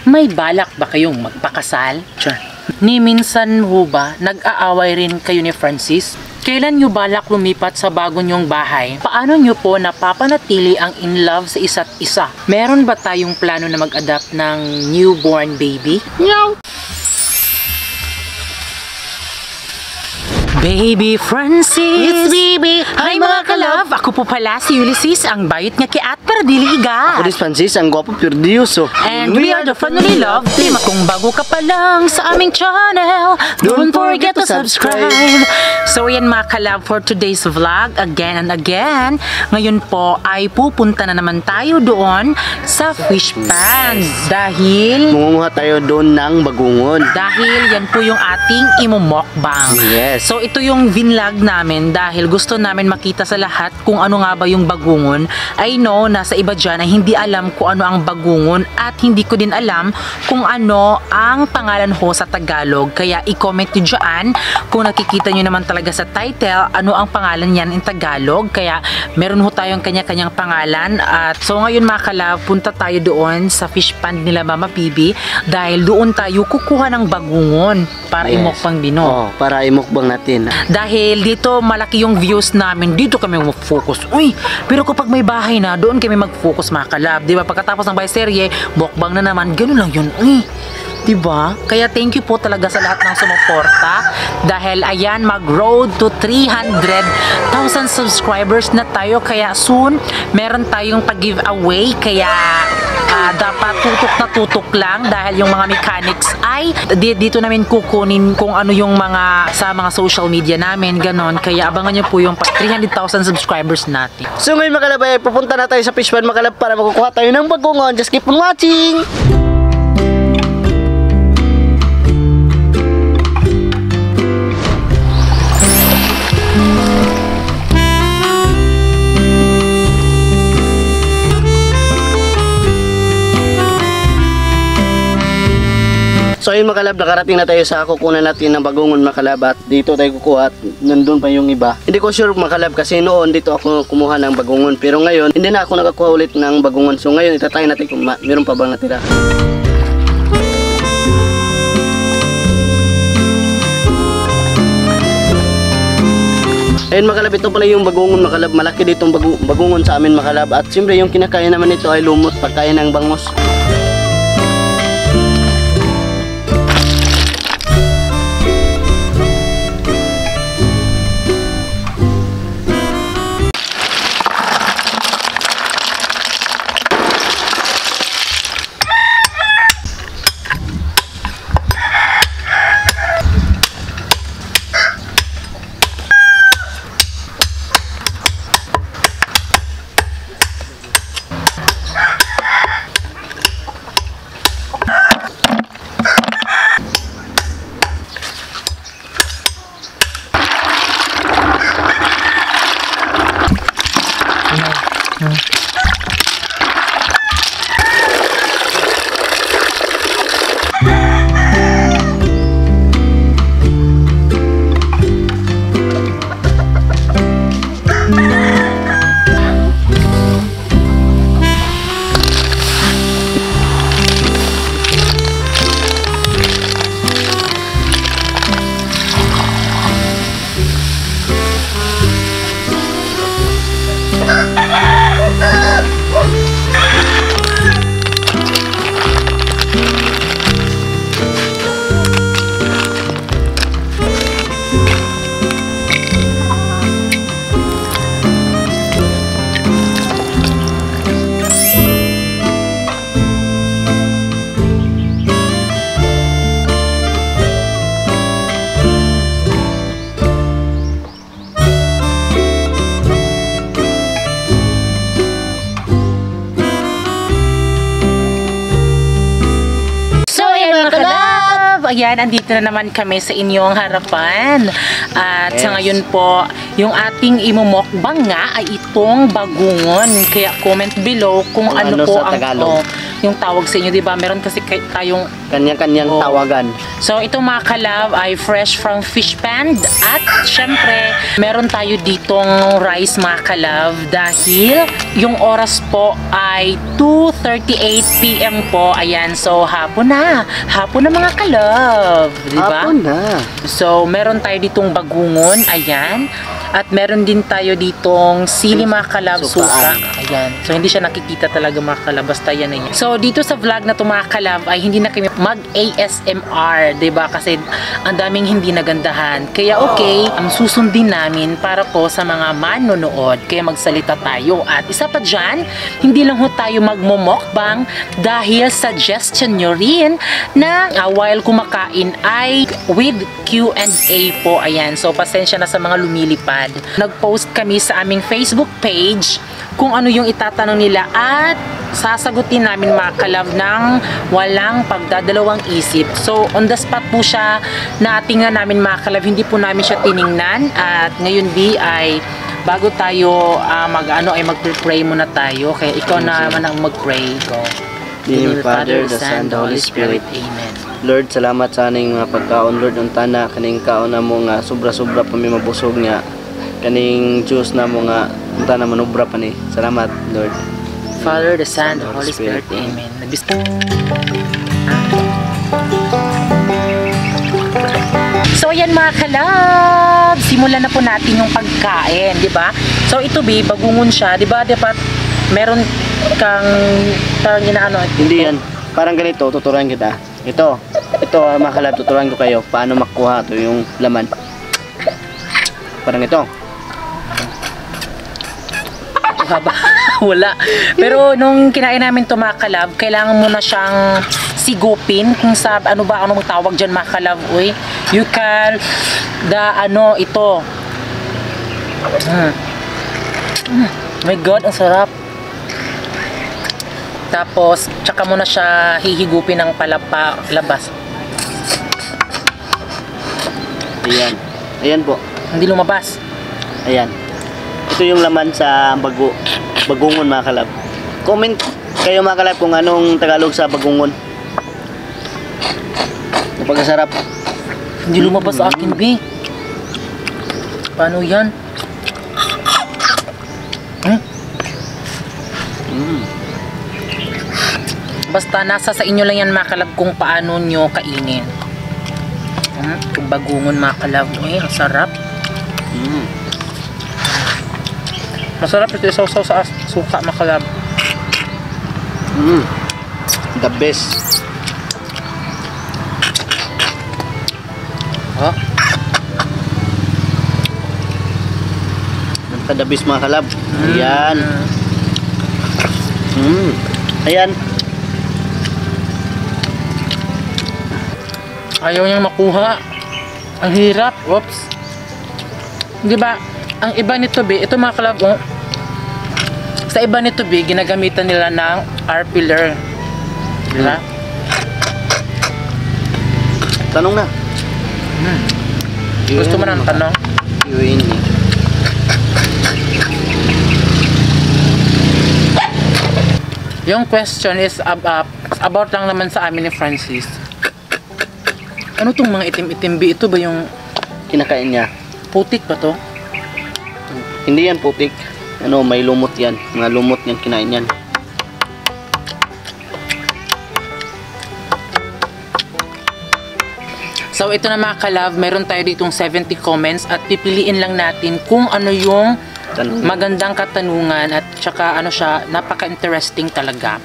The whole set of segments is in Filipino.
May balak ba kayong magpakasal? Sure. Ni minsan ho ba, nag-aaway rin kayo ni Francis? Kailan nyo balak lumipat sa bago nyong bahay? Paano nyo po napapanatili ang in love sa isa't isa? Meron ba tayong plano na mag-adapt ng newborn baby? Meow! Baby Francis! It's baby! Hi mga ka-love! Ako po pala si Ulysses, ang bayot nga kiat pero dili igat. Ako dis Francis, ang gwapo perdiyoso. And we are the Family Love Team. Kung bago ka pa lang sa aming channel, don't forget to subscribe. So yan mga ka-love, for today's vlog, again and again, ngayon po ay pupunta na naman tayo doon sa fish pan. Dahil Mungunguha tayo doon ng bagungon. yan po yung ating imumokbang. Yes. So ito yung vinlog namin dahil gusto namin makita sa lahat kung ano nga ba yung bagungon. I know na sa iba dyan ay hindi alam kung ano ang bagungon at hindi ko din alam kung ano ang pangalan ho sa Tagalog. Kaya i-comment nyo dyan kung nakikita nyo naman talaga sa title ano ang pangalan yan in Tagalog. Kaya meron ho tayong kanya-kanyang pangalan. At so ngayon mga kalab, punta tayo doon sa fish pond nila Mama Bibi dahil doon tayo kukuha ng bagungon para imukbang bino. Oh, para imukbang natin. Dahil dito malaki yung views namin, dito kami mag-focus. Uy, pero kapag may bahay na, doon kami mag-focus mga kalab. Diba? Pagkatapos ng serye, mukbang na naman, ganun lang yun. Uy, diba? Kaya thank you po talaga sa lahat ng sumuporta. Dahil ayan, mag-road to 300,000 subscribers na tayo. Kaya soon, meron tayong pag-giveaway. Kaya dapat tutok lang dahil yung mga mechanics ay dito namin kukunin kung ano yung mga sa mga social media namin, ganon. Kaya abangan nyo po yung 300,000 subscribers natin. So ngayon mga kalab, pupunta na tayo sa fish pan mga kalab para makukuha tayo ng bagungon. Just keep on watching! So ayun mga kalab, nakarating na tayo sa kukunan natin ng bagungon mga kalab at dito tayo kukuha at nandun pa yung iba. Hindi ko sure mga kalab kasi noon dito ako kumuha ng bagungon pero ngayon hindi na ako nakakuha ulit ng bagungon. So ngayon itatry natin kung meron pa bang natira. Ayun mga kalab, ito pala yung bagungon mga kalab. Malaki ditong bagungon sa amin mga kalab at siyempre yung kinakain naman ito ay lumot, pagkain ng bangos. Ayan, andito na naman kami sa inyong harapan. At sa ngayon po, yung ating imumokbang nga ay itong bagungon. Kaya comment below kung ano po ang Tagalog. yung tawag sa inyo, di ba? Meron kasi tayong Kanya-kanyang Oo. tawagan. So, ito mga kalab ay fresh from fish pond. At syempre, meron tayo ditong rice mga kalab dahil yung oras po ay 2:38 PM po. Ayan, so hapon na. Hapon na mga kalab. Diba? Hapon na. So, meron tayo ditong bagungon. Ayan. At meron din tayo ditong sili mga kalab, suka. Sukaan. Ayan. So, hindi siya nakikita talaga mga kalab. Basta yan na yan. So, dito sa vlog na to mga kalab ay hindi na kami mag-ASMR. Diba? Kasi ang daming hindi nagandahan. Kaya okay, ang susundin namin para po sa mga manonood. Kaya magsalita tayo. At isa pa dyan, hindi lang ho tayo magmumokbang dahil suggestion nyo rin na while kumakain ay with Q&A po. Ayan. So, pasensya na sa mga lumilipad. Nag-post kami sa aming Facebook page kung ano yung itatanong nila at sasagutin namin mga kalab ng walang pagdadalawang isip. So, on the spot po siya na tingnan namin mga kalab. Hindi po namin siya tiningnan at ngayon ay bago tayo mag-pray muna tayo. Kaya ikaw na naman ang mag-pray. Go. In the Father, the Son, the Holy Spirit. Amen. Lord, salamat sa aning mga pagkaon, Lord, ang tana, kaning kaon na mo nga, sobra-sobra pa may mabusog nga, kaning juice na mo nga, ang tana manubra pa ni. Salamat, Lord. Father, the Son, the Holy Spirit. Amen. So, ayan mga kalab, simulan na po natin yung pagkain, di ba? So, ito bagungon siya, di ba? Dapat meron kang parang inaano. Hindi yan. Parang ganito, tuturuan kita. Ito mga kalab, tuturuan ko kayo paano makuha to yung laman. Parang ito. Haba. Wala. Pero nung kinain namin to mga kalab, kailangan mo na siyang sigupin kung sa ano tawag dyan mga kalab. Uy, you can ito. My God, ang sarap. Tapos, tsaka mo na siya hihigupin ng labas. Ayan. Ayan po. Hindi lumabas. Ayan. Ito yung laman sa bagungon mga kalab. Comment kayo mga kalab kung anong Tagalog sa bagungon. Napakasarap. Hindi lumabas sa akin, B. Paano yan? Basta nasa sa inyo lang yan mga kalab kung paano nyo kainin. Kung bagungon mga kalab. Ang sarap. Masarap ito isaw-saw sa suka mga kalab. The best. The best mga kalab. Ayan. Ayan. Ayaw niyang makuha. Ang hirap. Oops. Di ba? Ang iba nito, B, ito mga kalab, sa iba nito, B, ginagamitan nila ng R-pillar. Di ba? Tanong na. Gusto mo ng tanong? Yun. Yung question is about lang naman sa amin ni Francis. Ano tong mga itim-itim, B? Ito ba yung Kinakain niya. putik ba to? Hindi yan putik. May lumot yan. Mga lumot yan, kinain yan. So ito na mga kalab, meron tayo ditong 70 comments at pipiliin lang natin kung ano yung magandang katanungan at saka napaka-interesting talaga.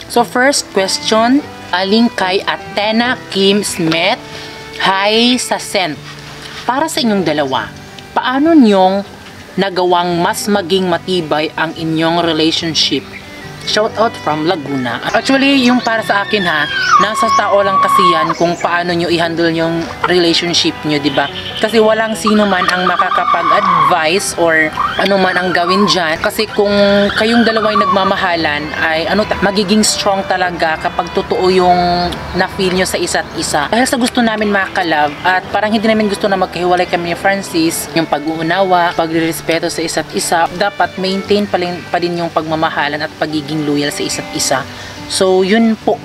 So first question, aling kay Athena Kim Smith. Hi sa Sent. Para sa inyong dalawa, paano nyong nagawang mas maging matibay ang inyong relationship? Shout out from Laguna. Actually, yung para sa akin nasa tao lang kasi yan kung paano nyo i-handle yung relationship nyo, di ba? Kasi walang sino man ang makakapag-advise or ano man ang gawin dyan. Kasi kung kayong dalaway nagmamahalan ay magiging strong talaga kapag totoo yung na-feel nyo sa isa't isa. Dahil sa gusto namin mga kalab at parang hindi namin gusto na magkahiwalay kami ni Francis, yung pag-uunawa, pagre-respeto sa isa't isa, dapat maintain pa din yung pagmamahalan at pagiging loyal sa isa't isa. So, yun po.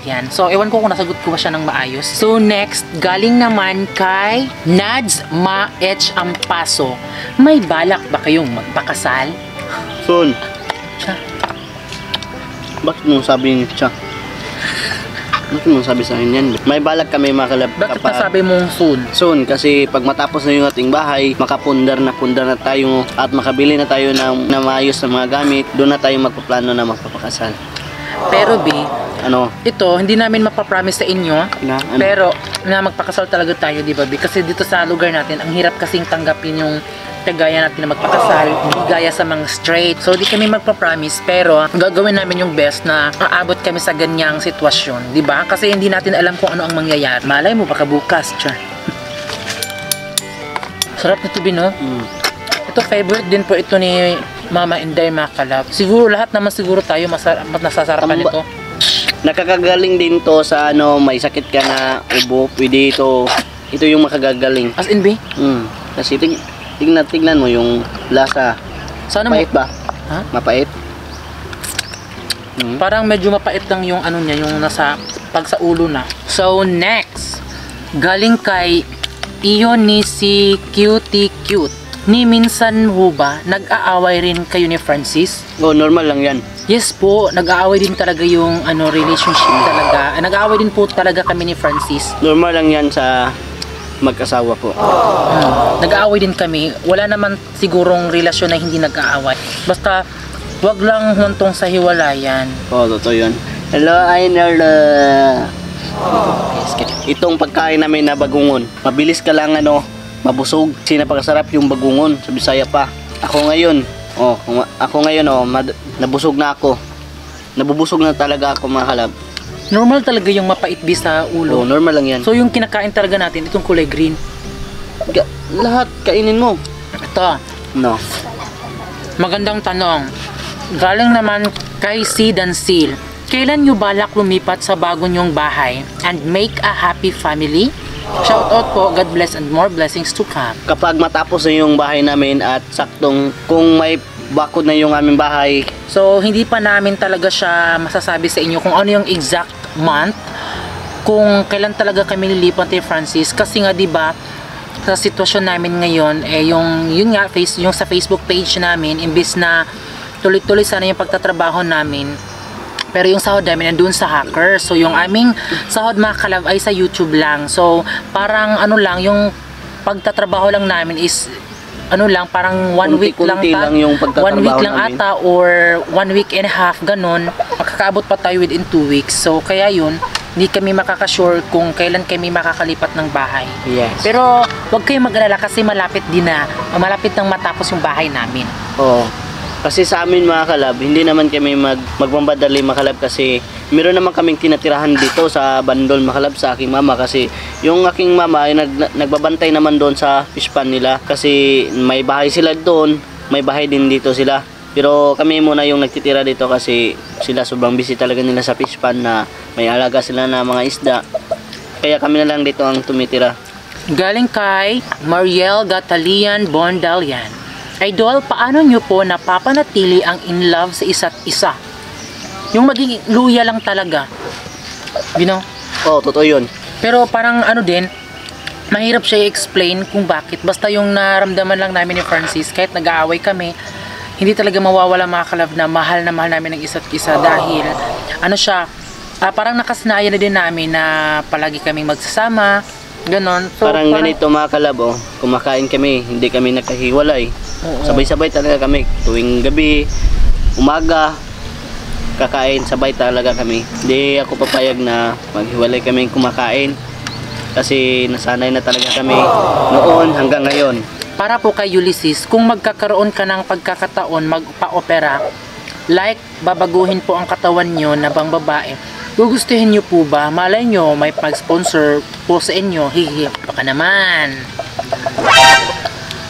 Yan. So, ewan ko kung nasagot ko ba siya ng maayos. So, next, galing naman kay Nads Ma-H Ampaso. May balak ba kayong magpakasal? Soon. Siya. Bakit mo sabi niya siya? Bakit mo sabi sa akin yan? May balak kami mga kalab. Bakit nasabi mong soon? Soon, kasi pag matapos na yung ating bahay, makapundar na tayo at makabili na tayo ng maayos na mga gamit, doon na tayo magpaplano na magpapakasal. Pero, B, Ano? ito, hindi namin mapapromise sa inyo. Na, ano? Pero, na magpakasal talaga tayo, di ba, B? Kasi dito sa lugar natin, ang hirap kasing tanggapin yung kagaya natin na magpakasal, hindi gaya sa mga straight. So, di kami magpa-promise, pero gagawin namin yung best na aabot kami sa ganyang sitwasyon, di ba? Kasi hindi natin alam kung ano ang mangyayari. Malay mo, baka bukas, char. Sarap nito, Bino. Ito, favorite din po ito ni Mama Inday, mga kalab. Siguro, lahat naman siguro tayo nasasarapan nito. Nakakagaling din to sa ano, may sakit ka na ubo, pwede ito yung makagagaling. As in, B? Kasi tignan mo yung lasa. Sana mo, Mapait ba? Ha? Mapait? parang medyo mapait lang yung ano niya, yung nasa pag sa ulo na. So, next, galing kay Iyon ni si Cutie Cute. Ni minsan ho ba, nag-aaway rin kayo ni Francis? Oh, normal lang yan. Yes po, nag-aaway din talaga yung ano relationship talaga. Nag-aaway din po talaga kami ni Francis. Normal lang yan sa mag-asawa po. Nag-aaway din kami. Wala naman sigurong relasyon na hindi nag-aaway. Basta, wag lang huntong sa hiwalayan. Oh, totoo yun. Hello, Ainerla. Itong pagkain namin na bagungon, mabilis ka lang mabusog. Sinapakasarap yung bagungon sa Bisaya pa. Ako ngayon, nabusog na ako. Nabubusog na talaga ako, mga kalab. Normal talaga yung mapait bi sa Oh, ulo. normal lang yan. So yung kinakain talaga natin, itong kulay green. Lahat kainin mo. Ito, No. magandang tanong. Galing naman kay Sid and Seal. Kailan nyo balak lumipat sa bago nyong bahay and make a happy family? Shout out po, God bless and more blessings to come. Kapag matapos na yung bahay namin at saktong kung may bakod na yung aming bahay, So, hindi pa namin talaga siya masasabi sa inyo kung ano yung exact month, kung kailan talaga kami lilipat ni Francis. Kasi nga, di ba, sa sitwasyon namin ngayon, yun nga, yung sa Facebook page namin, imbis na tuloy-tuloy sana yung pagtatrabaho namin, pero yung sahod namin nandun sa hacker. So, yung aming sahod, mga kalab, ay sa YouTube lang. So, parang yung pagtatrabaho lang namin is parang 1 week lang Kunti-kunti lang yung pagtatrabaho 1 week lang namin. ata or 1 week and a half, ganun. Makakaabot pa tayo within 2 weeks. So, kaya yun, hindi kami makakasure kung kailan kami makakalipat ng bahay. yes. Pero, huwag kayong mag-alala kasi malapit malapit nang matapos yung bahay namin. Oo. Kasi sa amin, mga kalab, hindi naman kami magmamadali, mga kalab, kasi meron naman kaming tinatirahan dito sa Bandol, mga kalab, sa aking mama. Kasi yung aking mama ay nagbabantay naman doon sa fish pan nila. Kasi may bahay sila doon, may bahay din dito sila. Pero kami muna yung nagtitira dito kasi sila sobrang busy talaga nila sa fish pan na may alaga sila na mga isda. Kaya kami na lang dito ang tumitira. Galing kay Mariel Gatalian Bondalian. Idol, paano nyo po napapanatili ang in love sa isa't isa? Yung maging luya lang talaga. You know? Oo, totoo yun. Pero parang mahirap siya i-explain kung bakit. Basta yung naramdaman lang namin ni Francis, kahit nag-aaway kami, hindi talaga mawawala, mga kalab, na mahal namin ng isa't isa dahil parang nakasanayan na din namin na palagi kaming magsasama, ganon. So, parang ganito, mga kalab, kumakain kami, hindi kami nagkahiwalay. Sabay-sabay talaga kami, tuwing gabi, umaga, kakain, sabay talaga kami. Hindi ako papayag na maghiwalay kami kumakain kasi nasanay na talaga kami noon hanggang ngayon. Para po kay Ulysses, kung magkakaroon ka ng pagkakataon magpa-opera, like babaguhin po ang katawan nyo na bang babae, gugustuhin nyo po ba? Malay nyo may pag-sponsor po sa inyo. Hihi, baka naman.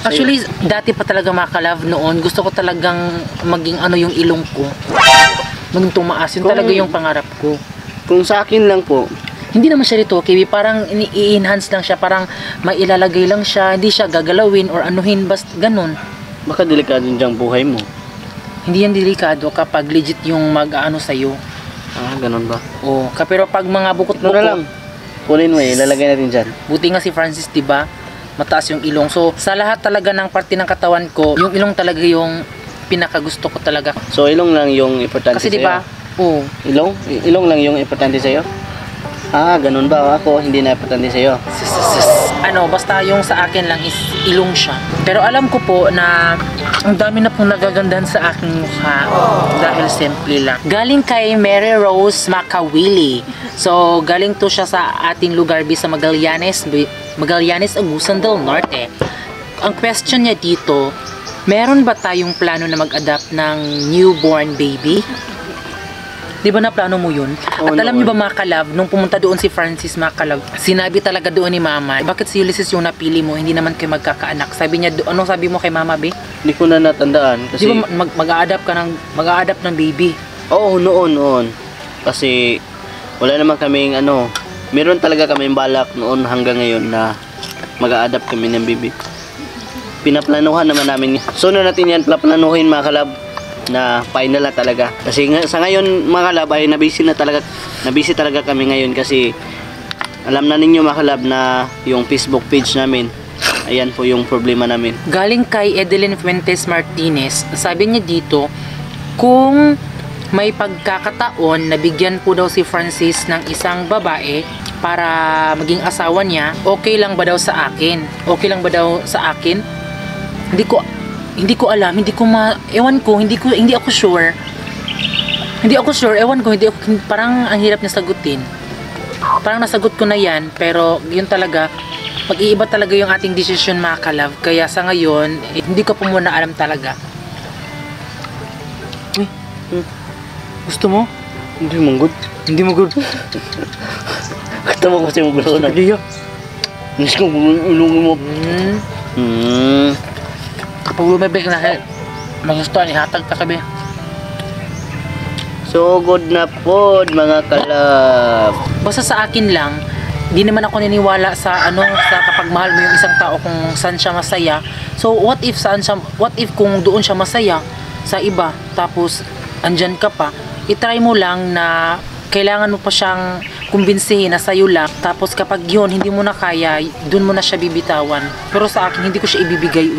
Actually, dati pa talaga, mga kalab, noon gusto ko talagang maging yung ilong ko. Maging tumaas, yun talaga yung pangarap ko. Kung sa akin lang po, Hindi naman siya rito, Kiwi, parang i-enhance lang siya, parang mailalagay lang siya, hindi siya gagalawin or anuhin, basta ganun. baka delikado diyang buhay mo. Hindi yan delikado kapag legit yung mag-ano sa'yo. Ganun ba? Oo, pero pag mga Ito na bukot-bukot, lang. Kunin mo ilalagay natin dyan. buti nga si Francis, 'di ba? Mataas yung ilong. So, sa lahat talaga ng parte ng katawan ko, yung ilong talaga yung pinakagusto ko talaga. So ilong lang yung importante Kasi sa'yo? 'di ba? Oo. Ilong? Ilong lang yung importante sa'yo? Ganun ba? Ako, hindi na importante sa'yo. Basta yung sa akin lang is ilong siya. Pero alam ko po na ang dami na pong nagagandahan sa aking mukha dahil simple lang. Galing kay Mary Rose Macawili. So, galing to siya sa ating lugar sa Magallanes, Agusan del Norte. Ang question niya dito, meron ba tayong plano na mag-adapt ng newborn baby? Di ba na plano mo yun? Oo, At alam noon. niyo ba mga kalab, nung pumunta doon si Francis mga kalab, sinabi talaga doon ni Mama, bakit si Ulysses yung napili mo, hindi naman kayo magkakaanak? Sabi niya, anong sabi mo kay Mama, be? Hindi ko na natandaan kasi... Di ba mag-a-adapt ng baby? Oo, noon. Kasi wala naman kaming meron talaga kaming balak noon hanggang ngayon na mag-a-adapt kami ng baby. Pinaplanuhan naman namin. So na natin yan planuhin mga kalab na final na talaga. Kasi sa ngayon mga kalab ay nabisi talaga kami ngayon kasi alam na ninyo mga kalab na yung Facebook page namin, ayan po yung problema namin. Galing kay Edeline Fuentes Martinez, sabi niya dito, kung may pagkakataon na bigyan po daw si Francis ng isang babae para maging asawa niya, okay lang ba daw sa akin? Okay lang ba daw sa akin? Hindi ko alam, ewan ko, hindi ako sure. Ewan ko, parang ang hirap niya sagutin. Parang nasagot ko na yan, pero yun talaga, mag-iiba talaga yung ating desisyon mga kalab. Kaya sa ngayon, hindi ko po muna alam talaga. Uy, gusto mo? Hindi manggod. Hindi mo good. Kata mo kasi magulo na. Hindi ya. Nis ko ulungin mo. Kapag lumabig na magustuhan, ihatag ka kabi. So good na po mga kalab. Basta sa akin lang, di naman ako niniwala sa sa kapag mahal mo yung isang tao kung saan siya masaya. So what if kung doon siya masaya sa iba, tapos andyan ka pa, itry mo lang na kailangan mo pa siyang kumbinsihin na sa'yo lang, tapos kapag yun hindi mo na kaya, doon mo na siya bibitawan. Pero sa akin hindi ko siya ibibigay,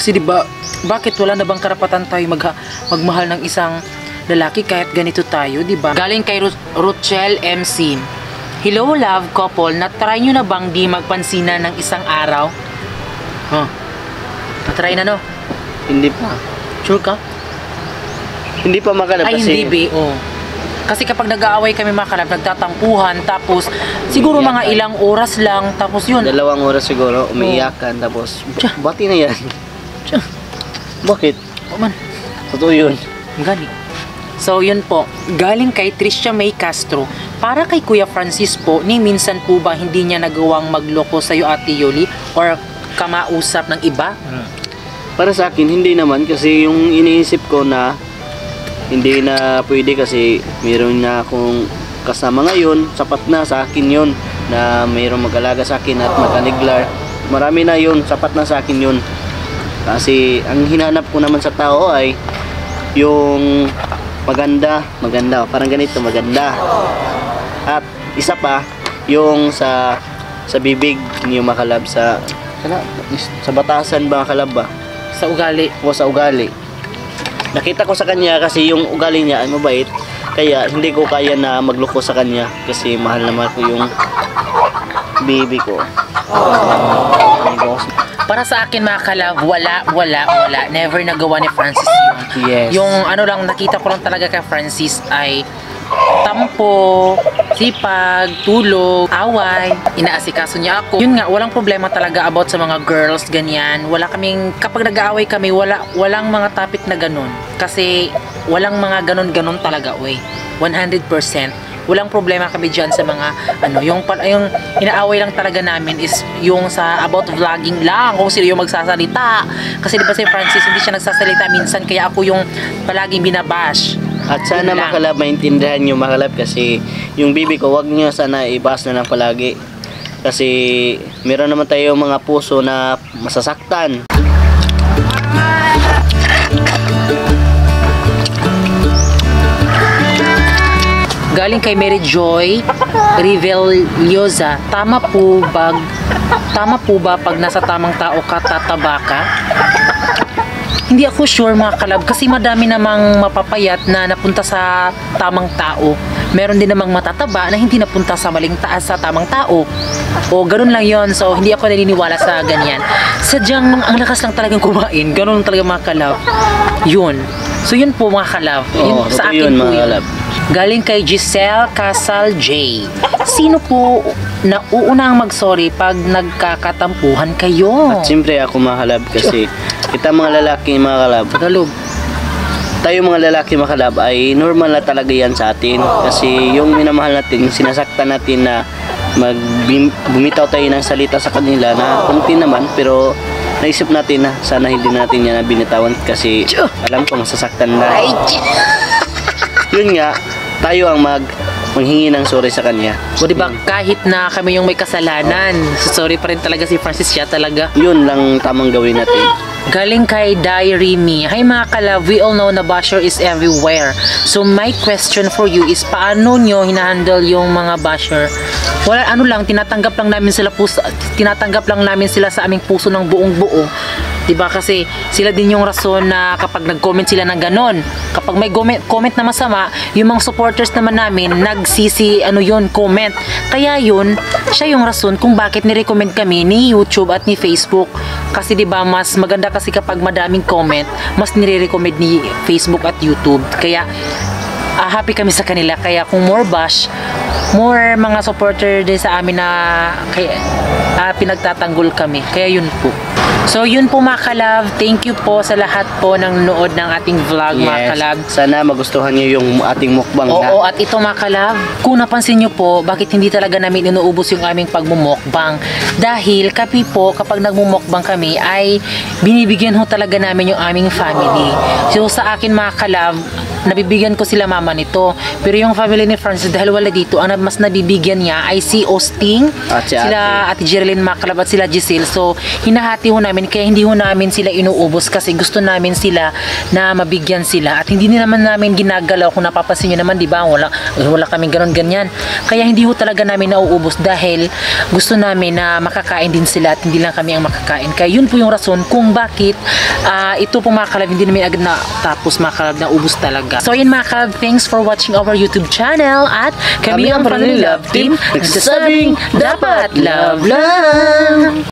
kasi diba, bakit wala na bang karapatan tayo magmahal ng isang lalaki kahit ganito tayo, diba? Galing kay Rochelle MC. Hello love couple, na-try nyo na bang di magpansinan ng isang araw? Na-try na no? Hindi pa. Sure ka? Hindi pa makalab Ay kasi. hindi Kasi kapag nag-aaway kami mga kalab, nagtatampuhan, tapos siguro mga ilang oras lang, tapos yun. 2 oras siguro, umiiyakan, tapos bati na yan. Bakit? Man, Totoo yun. gani. So yun po, galing kay Tricia May Castro. Para kay Kuya Francis po, ni minsan po ba hindi niya nagawang magloko sa'yo Ate Yoli or kamausap ng iba? Para sa akin, hindi naman kasi yung iniisip ko na hindi na pwede kasi mayroon na akong kasama ngayon, sapat na sa akin yun na mayroong mag-alaga sa akin at mag-aliglar. Marami na yun, sapat na sa akin yun. Kasi ang hinanap ko naman sa tao ay yung maganda, parang ganito, maganda. At isa pa, yung sa bibig niyo makalab sa batasan ba makalab ba? Sa ugali. O sa ugali. Nakita ko sa kanya kasi yung ugali niya ay mabait. Kaya hindi ko kaya na magloko sa kanya kasi mahal naman ko yung baby ko. Para sa akin mga kalab, wala. Never nagawa ni Francis yun. Yes. Yung lang nakita ko lang talaga kay Francis ay tampo, sipag, tulog, away, inaasikaso niya ako. Yun nga, walang problema talaga about sa mga girls, ganyan. Wala kaming, kapag nag-aaway kami, walang mga topic na ganun. Kasi walang mga ganun-ganun talaga, 100%. Walang problema kami dyan sa mga, yung inaaway lang talaga namin is yung sa about vlogging lang, kung sino yung magsasalita. Kasi di ba si Francis, hindi siya nagsasalita minsan, kaya ako yung palaging binabash. At sana makalab maintindihan nyo makalab kasi yung bibi ko wag nyo sana ibas na lang palagi kasi meron naman tayo mga puso na masasaktan. galing kay Mary Joy Riveliosa. Tama po ba pag nasa tamang tao ka, tataba ka? Hindi ako sure mga kalab kasi madami namang mapapayat na napunta sa tamang tao. Meron din namang matataba na hindi napunta sa maling taas sa tamang tao. O ganun lang yon. So hindi ako naniniwala sa ganyan. Sadyang ang lakas lang talagang kumain. Ganun lang talaga mga kalab. Yun. So yun po mga kalab. Yun, sa akin po yun. Galing kay Giselle Casal J. Sino po na uunang mag-sorry pag nagkakatampuhan kayo? At siyempre ako mga kalab kasi kita mga lalaki mga kalab. Tagalog. Tayo mga lalaki mga kalab ay normal na talaga yan sa atin. Kasi yung minamahal natin, sinasaktan natin na bumitaw tayo ng salita sa kanila na kunti naman pero naisip natin na sana hindi natin yan na binitawan kasi alam ko masasaktan na. Yun nga, tayo ang manghingi ng sorry sa kanya. O diba, kahit na kami yung may kasalanan, sorry pa rin talaga si Francis, siya talaga. Yun lang tamang gawin natin. Galing kay Diary Me. Hi mga kalab, we all know na basher is everywhere. So my question for you is, paano nyo hinahandle yung mga basher? Wala, ano lang, tinatanggap lang namin sila sa aming puso ng buong buo. Diba kasi sila din yung rason na kapag nag-comment sila ng ganon, kapag may comment na masama, yung mga supporters naman namin comment. Kaya yun, siya yung rason kung bakit ni-recommend kami ni YouTube at ni Facebook. Kasi diba mas maganda kasi kapag madaming comment, mas nire-recommend ni Facebook at YouTube. Kaya happy kami sa kanila. Kaya kung more bash, more mga supporter din sa amin na pinagtatanggol kami. Kaya yun po. So yun po mga kalab, thank you po sa lahat po ng nood ng ating vlog mga kalab. Sana magustuhan niyo yung ating mukbang na. Oo, at ito mga kalab, kung napansin niyo po, bakit hindi talaga namin inuubos yung aming pagmumukbang? Dahil kapag nagmumukbang kami ay binibigyan ho talaga namin yung aming family. So sa akin mga kalab, nabibigyan ko sila mama nito. Pero yung family ni Francis dahil wala dito, ang mas nabibigyan niya ay si Osting, at sila Ate Jerilyn Makalab at sila Giselle. So hinahati ho namin, kaya hindi ho namin sila inuubos kasi gusto namin sila na mabigyan sila. At hindi naman namin ginagalaw, kung napapansin nyo naman, di ba? Wala kaming ganon ganyan. Kaya hindi ho talaga namin nauubos dahil gusto namin na makakain din sila at hindi lang kami ang makakain. Kaya yun po yung rason kung bakit ito po mga kalab, hindi namin agad na tapos mga kalab, na ubos talaga. So yun mga kalab, thanks for watching our YouTube channel at kami ang Family Love Team nagsasabing dapat love lang!